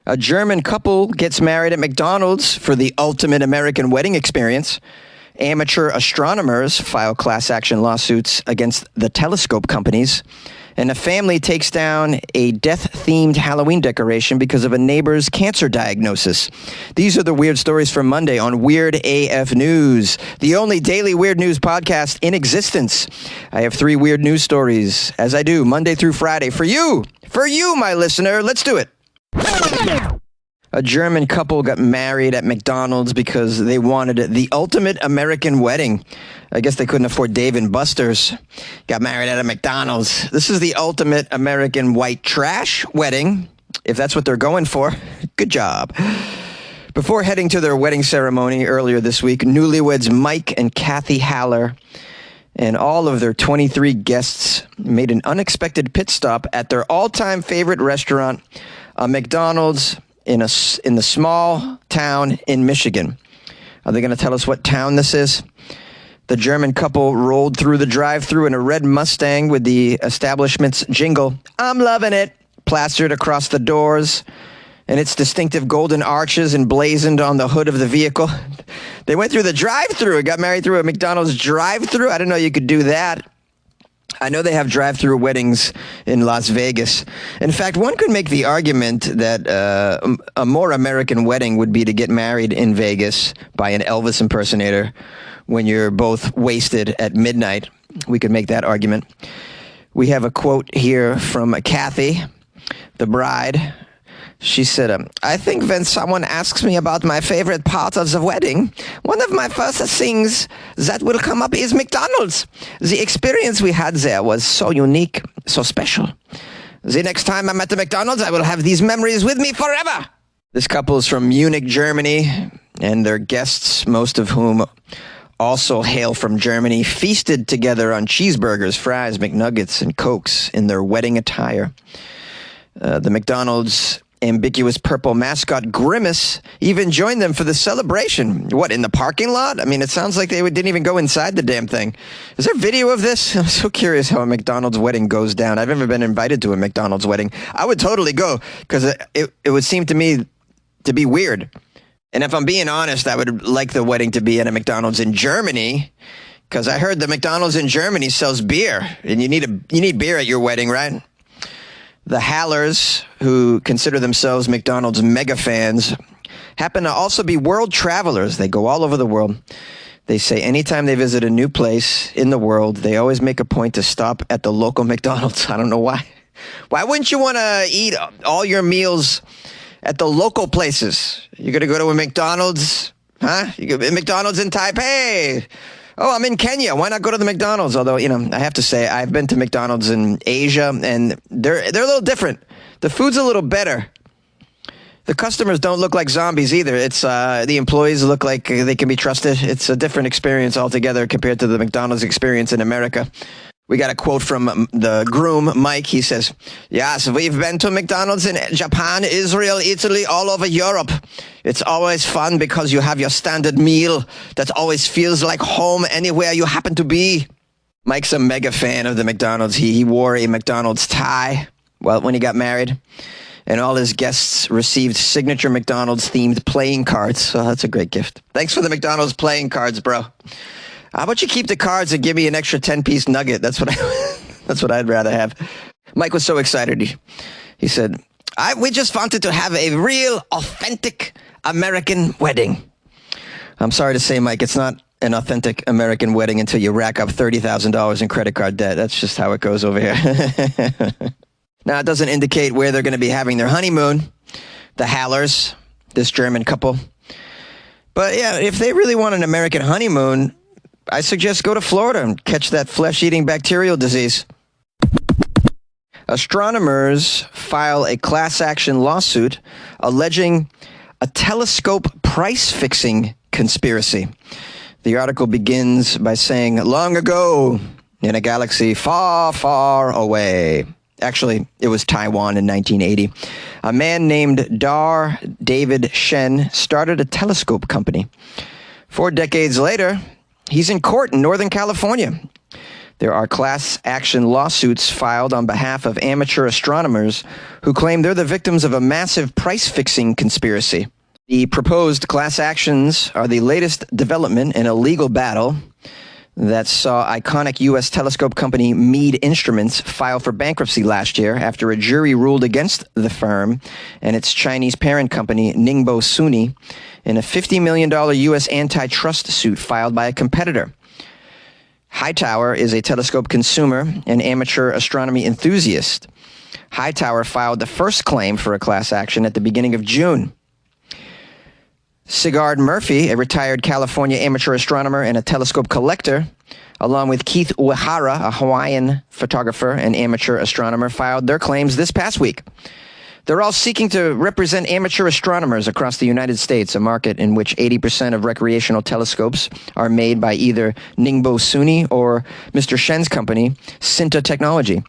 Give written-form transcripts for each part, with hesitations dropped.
A German couple gets married at McDonald's for the ultimate American wedding experience. Amateur astronomers file class action lawsuits against the telescope companies. And a family takes down a death-themed Halloween decoration because of a neighbor's cancer diagnosis. These are the weird stories from Monday on Weird AF News, the only daily weird news podcast in existence. I have 3 weird news stories, as I do Monday through Friday, for you, my listener. Let's do it. A German couple got married at McDonald's because they wanted the ultimate American wedding. I guess they couldn't afford Dave and Buster's. Got married at a McDonald's. This is the ultimate American white trash wedding, if that's what they're going for. Good job. Before heading to their wedding ceremony earlier this week, newlyweds Mike and Kathy Haller and all of their 23 guests made an unexpected pit stop at their all-time favorite restaurant, a McDonald's in the small town in Michigan. Are they going to tell us what town this is? The German couple rolled through the drive-thru in a red Mustang with the establishment's jingle, "I'm loving it," plastered across the doors, and its distinctive golden arches emblazoned on the hood of the vehicle. They went through the drive-thru and got married through a McDonald's drive-thru. I didn't know you could do that. I know they have drive-thru weddings in Las Vegas. In fact, one could make the argument that a more American wedding would be to get married in Vegas by an Elvis impersonator when you're both wasted at midnight. We could make that argument. We have a quote here from Kathy, the bride. She said, "I think when someone asks me about my favorite part of the wedding, one of my first things that will come up is McDonald's. The experience we had there was so unique, so special. The next time I'm at the McDonald's, I will have these memories with me forever." This couple is from Munich, Germany, and their guests, most of whom also hail from Germany, feasted together on cheeseburgers, fries, McNuggets, and Cokes in their wedding attire. The McDonald's ambiguous purple mascot Grimace even joined them for the celebration. What, in the parking lot? I mean, it sounds like they didn't even go inside the damn thing. Is there video of this? I'm so curious how a McDonald's wedding goes down. I've never been invited to a McDonald's wedding. I would totally go because it would seem to me to be weird. And if I'm being honest, I would like the wedding to be at a McDonald's in Germany, because I heard the McDonald's in Germany sells beer, and you need beer at your wedding, right? The Hallers, who consider themselves McDonald's mega fans, happen to also be world travelers. They go all over the world. They say anytime they visit a new place in the world, they always make a point to stop at the local McDonald's. I don't know why. Why wouldn't you want to eat all your meals at the local places? You're going to go to a McDonald's, huh? You go to McDonald's in Taipei. Oh, I'm in Kenya. Why not go to the McDonald's? Although, I have to say, I've been to McDonald's in Asia, and they're a little different. The food's a little better. The customers don't look like zombies either. It's the employees look like they can be trusted. It's a different experience altogether compared to the McDonald's experience in America. We got a quote from the groom, Mike. He says, "Yes, we've been to McDonald's in Japan, Israel, Italy, all over Europe. It's always fun because you have your standard meal that always feels like home anywhere you happen to be." Mike's a mega fan of the McDonald's. He wore a McDonald's tie when he got married, and all his guests received signature McDonald's-themed playing cards. So that's a great gift. Thanks for the McDonald's playing cards, bro. How about you keep the cards and give me an extra 10-piece nugget? That's what I'd rather have. Mike was so excited. He said, we just wanted to have a real, authentic American wedding. I'm sorry to say, Mike, it's not an authentic American wedding until you rack up $30,000 in credit card debt. That's just how it goes over here. Now, it doesn't indicate where they're going to be having their honeymoon, the Hallers, this German couple. But yeah, if they really want an American honeymoon, I suggest go to Florida and catch that flesh-eating bacterial disease. Astronomers file a class action lawsuit alleging a telescope price-fixing conspiracy. The article begins by saying, "Long ago, in a galaxy far, far away." Actually, it was Taiwan in 1980. A man named Dar David Shen started a telescope company. 4 decades later, he's in court in Northern California. There are class action lawsuits filed on behalf of amateur astronomers who claim they're the victims of a massive price-fixing conspiracy. The proposed class actions are the latest development in a legal battle that saw iconic U.S. telescope company Meade Instruments file for bankruptcy last year after a jury ruled against the firm and its Chinese parent company, Ningbo Suni, in a $50 million U.S. antitrust suit filed by a competitor. Hightower is a telescope consumer and amateur astronomy enthusiast. Hightower filed the first claim for a class action at the beginning of June. Sigurd Murphy, a retired California amateur astronomer and a telescope collector, along with Keith Uehara, a Hawaiian photographer and amateur astronomer, filed their claims this past week. They're all seeking to represent amateur astronomers across the United States, a market in which 80% of recreational telescopes are made by either Ningbo Suni or Mr. Shen's company, Sinta Technology.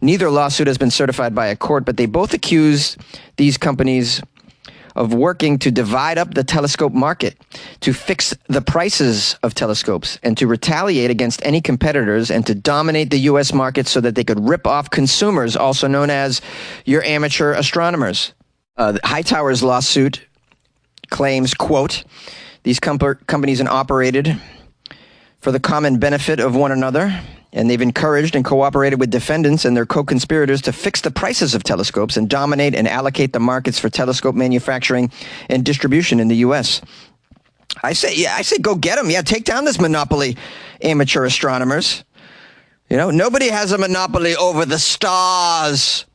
Neither lawsuit has been certified by a court, but they both accuse these companies of working to divide up the telescope market, to fix the prices of telescopes, and to retaliate against any competitors and to dominate the U.S. market so that they could rip off consumers, also known as your amateur astronomers. Hightower's lawsuit claims, quote, these companies are operated for the common benefit of one another, and they've encouraged and cooperated with defendants and their co-conspirators to fix the prices of telescopes and dominate and allocate the markets for telescope manufacturing and distribution in the U.S. I say go get them. Yeah, take down this monopoly, amateur astronomers. You know, nobody has a monopoly over the stars.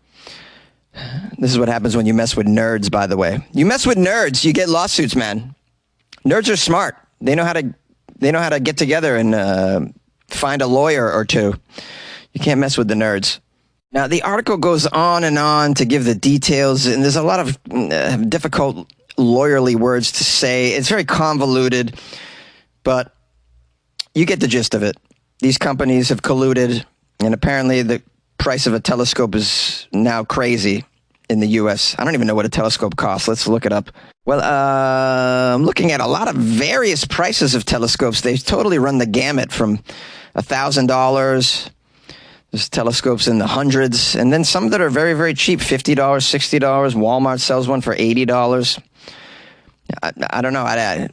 This is what happens when you mess with nerds, by the way. You mess with nerds, you get lawsuits, man. Nerds are smart. They know how to get together and find a lawyer or two. You can't mess with the nerds. Now, the article goes on to give the details, and there's a lot of difficult lawyerly words to say. It's very convoluted, but you get the gist of it. These companies have colluded, and apparently the price of a telescope is now crazy in the U.S. I don't even know what a telescope costs. Let's look it up. Well, I'm looking at a lot of various prices of telescopes. They totally run the gamut from $1,000. There's telescopes in the hundreds, and then some that are very, very cheap, $50, $60. Walmart sells one for $80. I don't know. I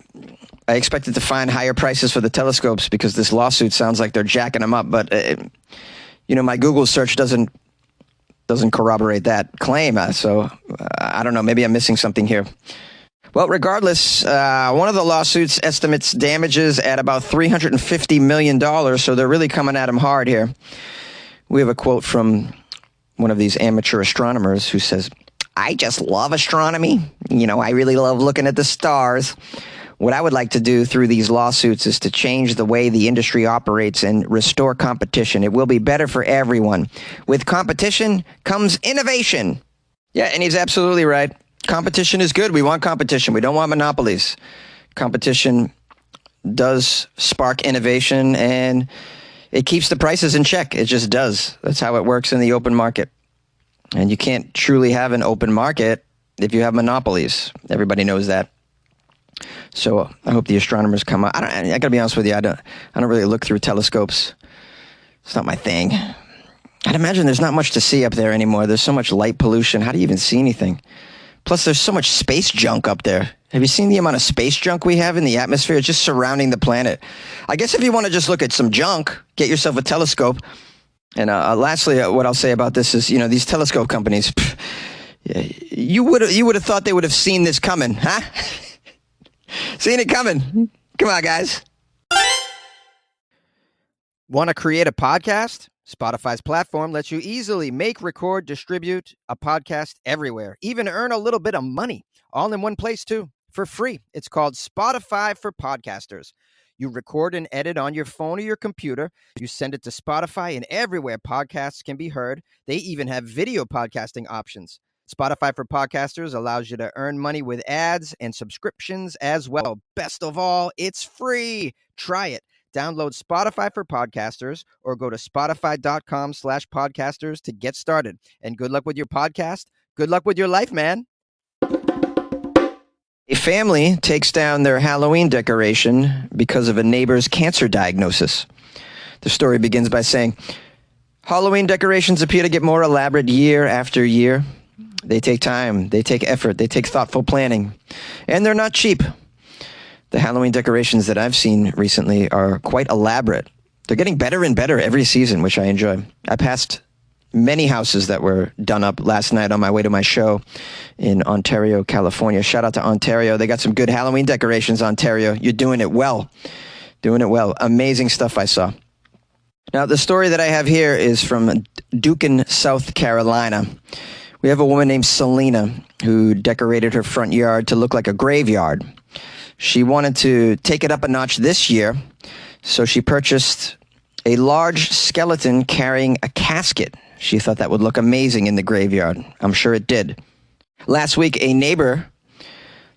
expected to find higher prices for the telescopes because this lawsuit sounds like they're jacking them up, but my Google search doesn't corroborate that claim. So I don't know. Maybe I'm missing something here. Well, regardless, one of the lawsuits estimates damages at about $350 million, so they're really coming at him hard here. We have a quote from one of these amateur astronomers who says, I just love astronomy. I really love looking at the stars. What I would like to do through these lawsuits is to change the way the industry operates and restore competition. It will be better for everyone. With competition comes innovation. Yeah, and he's absolutely right. Competition is good. We want competition. We don't want monopolies. Competition does spark innovation, and it keeps the prices in check. It just does. That's how it works in the open market. And you can't truly have an open market if you have monopolies. Everybody knows that. So I hope the astronomers come up. I got to be honest with you. I don't really look through telescopes. It's not my thing. I'd imagine there's not much to see up there anymore. There's so much light pollution. How do you even see anything? Plus, there's so much space junk up there. Have you seen the amount of space junk we have in the atmosphere just surrounding the planet? I guess if you want to just look at some junk, get yourself a telescope. And lastly, what I'll say about this is, these telescope companies, you would have thought they would have seen this coming, huh? Seen it coming. Come on, guys. Want to create a podcast? Spotify's platform lets you easily make, record, distribute a podcast everywhere, even earn a little bit of money, all in one place too, for free. It's called Spotify for Podcasters. You record and edit on your phone or your computer. You send it to Spotify, and everywhere podcasts can be heard. They even have video podcasting options. Spotify for Podcasters allows you to earn money with ads and subscriptions as well. Best of all, it's free. Try it. Download Spotify for Podcasters or go to spotify.com/podcasters to get started. And good luck with your podcast. Good luck with your life, man. A family takes down their Halloween decoration because of a neighbor's cancer diagnosis. The story begins by saying, Halloween decorations appear to get more elaborate year after year. They take time, they take effort, they take thoughtful planning, and they're not cheap. The Halloween decorations that I've seen recently are quite elaborate. They're getting better and better every season, which I enjoy. I passed many houses that were done up last night on my way to my show in Ontario, California. Shout out to Ontario. They got some good Halloween decorations, Ontario. You're doing it well. Doing it well. Amazing stuff I saw. Now, the story that I have here is from Dukin, South Carolina. We have a woman named Selena who decorated her front yard to look like a graveyard. She wanted to take it up a notch this year, so she purchased a large skeleton carrying a casket. She thought that would look amazing in the graveyard. I'm sure it did. Last week, a neighbor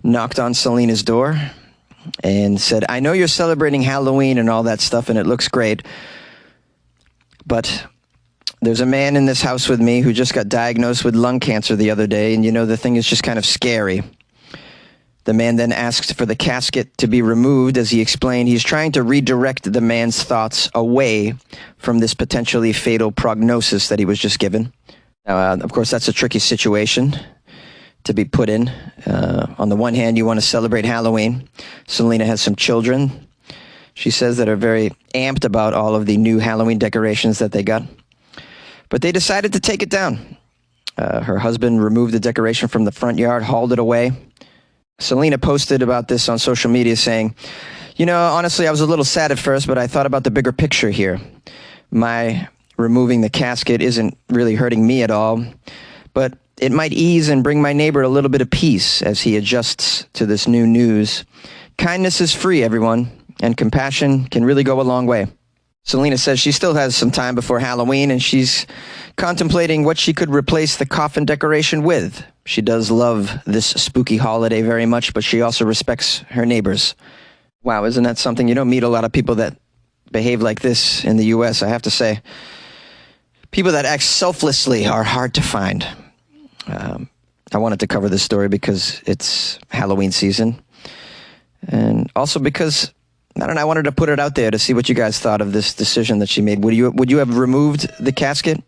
knocked on Selena's door and said, I know you're celebrating Halloween and all that stuff, and it looks great, but there's a man in this house with me who just got diagnosed with lung cancer the other day, and the thing is just kind of scary. The man then asked for the casket to be removed. As he explained, he's trying to redirect the man's thoughts away from this potentially fatal prognosis that he was just given. Of course, that's a tricky situation to be put in. On the one hand, you want to celebrate Halloween. Selena has some children, she says, that are very amped about all of the new Halloween decorations that they got. But they decided to take it down. Her husband removed the decoration from the front yard, hauled it away. Selena posted about this on social media saying, honestly, I was a little sad at first, but I thought about the bigger picture here. My removing the casket isn't really hurting me at all, but it might ease and bring my neighbor a little bit of peace as he adjusts to this new news. Kindness is free, everyone, and compassion can really go a long way. Selena says she still has some time before Halloween, and she's contemplating what she could replace the coffin decoration with. She does love this spooky holiday very much, but she also respects her neighbors. Wow, isn't that something? You don't meet a lot of people that behave like this in the U.S., I have to say. People that act selflessly are hard to find. I wanted to cover this story because it's Halloween season, and also because I wanted to put it out there to see what you guys thought of this decision that she made. Would you have removed the casket?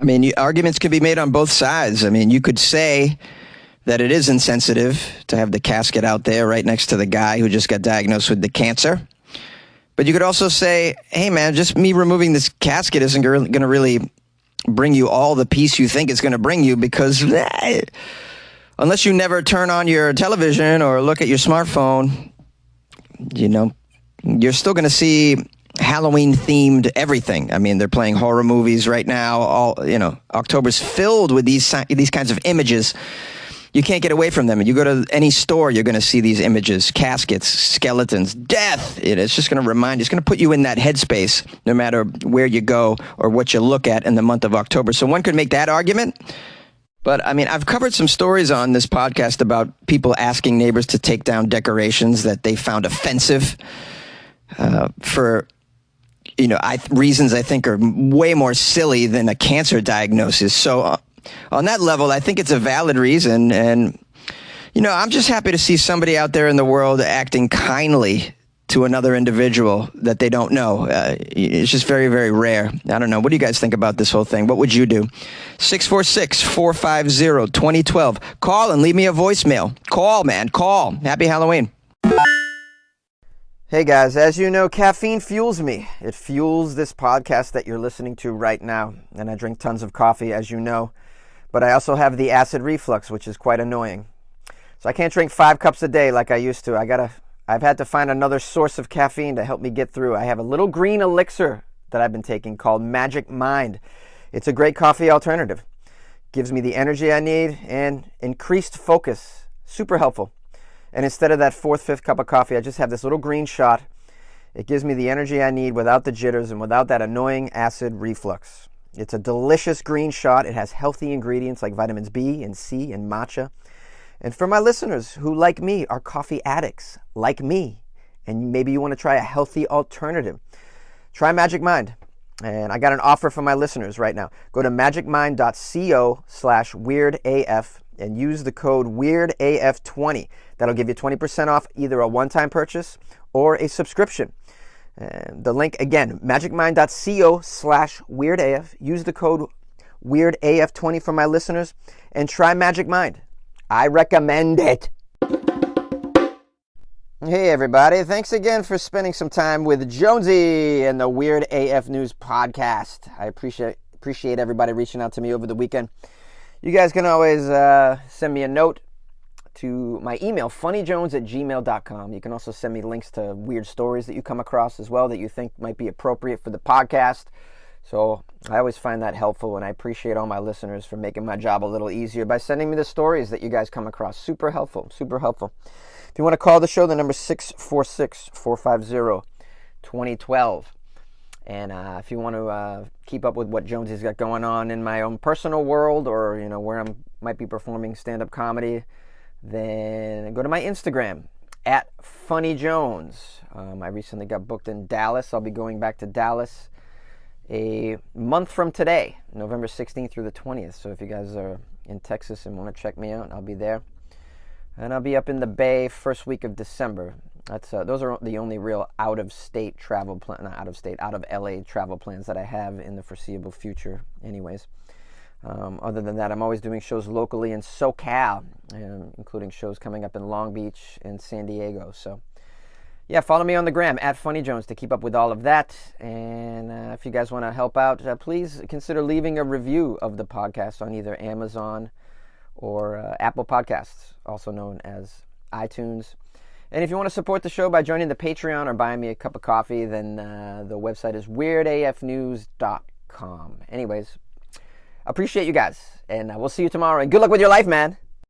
I mean, arguments can be made on both sides. I mean, you could say that it is insensitive to have the casket out there right next to the guy who just got diagnosed with the cancer. But you could also say, hey, man, just me removing this casket isn't going to really bring you all the peace you think it's going to bring you, because unless you never turn on your television or look at your smartphone, you're still going to see Halloween-themed everything. I mean, they're playing horror movies right now. October's filled with these kinds of images. You can't get away from them. You go to any store, you're going to see these images, caskets, skeletons, death. It's just going to remind you. It's going to put you in that headspace no matter where you go or what you look at in the month of October. So one could make that argument. But, I mean, I've covered some stories on this podcast about people asking neighbors to take down decorations that they found offensive for, reasons I think are way more silly than a cancer diagnosis. So on that level, I think it's a valid reason. And, I'm just happy to see somebody out there in the world acting kindly to another individual that they don't know. It's just very, very rare. I don't know. What do you guys think about this whole thing? What would you do? 646-450-2012. Call and leave me a voicemail. Call, man. Call. Happy Halloween. Hey, guys. As you know, caffeine fuels me. It fuels this podcast that you're listening to right now. And I drink tons of coffee, as you know. But I also have the acid reflux, which is quite annoying. So I can't drink 5 cups a day like I used to. I've had to find another source of caffeine to help me get through. I have a little green elixir that I've been taking called Magic Mind. It's a great coffee alternative. Gives me the energy I need and increased focus. Super helpful. And instead of that 4th, 5th cup of coffee, I just have this little green shot. It gives me the energy I need without the jitters and without that annoying acid reflux. It's a delicious green shot. It has healthy ingredients like vitamins B and C and matcha. And for my listeners who, like me, are coffee addicts, like me, and maybe you want to try a healthy alternative, try Magic Mind. And I got an offer for my listeners right now. Go to magicmind.co/weirdaf and use the code WEIRDAF20. That'll give you 20% off either a one-time purchase or a subscription. And the link, again, magicmind.co/weirdaf. Use the code WeirdAF20 for my listeners, and try Magic Mind. I recommend it. Hey, everybody. Thanks again for spending some time with Jonesy and the Weird AF News podcast. I appreciate everybody reaching out to me over the weekend. You guys can always send me a note to my email, funnyjones@gmail.com. You can also send me links to weird stories that you come across as well that you think might be appropriate for the podcast. So I always find that helpful, and I appreciate all my listeners for making my job a little easier by sending me the stories that you guys come across. Super helpful, super helpful. If you want to call the show, the number is 646-450-2012. And if you want to keep up with what Jonesy's got going on in my own personal world, or where I might be performing stand-up comedy, then go to my Instagram @funnyjones. I recently got booked in Dallas. I'll be going back to Dallas a month from today, November 16th through the 20th. So if you guys are in Texas and want to check me out, I'll be there. And I'll be up in the Bay first week of December. Those are the only real out-of-state travel plan, not out-of-state, out of LA travel plans that I have in the foreseeable future anyways. Other than that, I'm always doing shows locally in SoCal, including shows coming up in Long Beach and San Diego. So, yeah, follow me on the gram @funnyjones to keep up with all of that. And if you guys want to help out, please consider leaving a review of the podcast on either Amazon or Apple Podcasts, also known as iTunes. And if you want to support the show by joining the Patreon or buying me a cup of coffee, then the website is weirdafnews.com. Anyways, appreciate you guys, and we'll see you tomorrow, and good luck with your life, man.